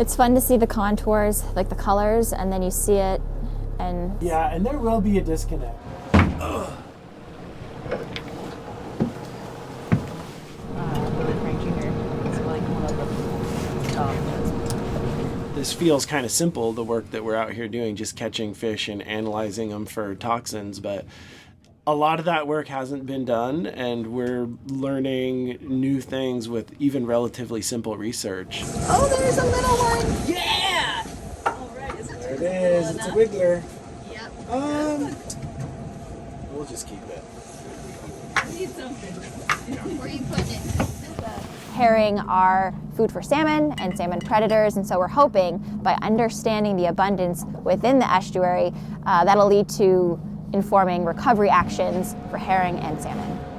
It's fun to see the contours, like the colors, and then you see it, and Yeah, and there will be a disconnect. This feels kind of simple, the work that we're out here doing, just catching fish and analyzing them for toxins, but a lot of that work hasn't been done, and we're learning new things with even relatively simple research. oh, there's a little one. Yeah! All right, is it There it is, it's a wiggler. Yep. We'll just keep it. I need something. Where are you putting it? Herring are food for salmon and salmon predators, and so we're hoping by understanding the abundance within the estuary, that'll lead to informing recovery actions for herring and salmon.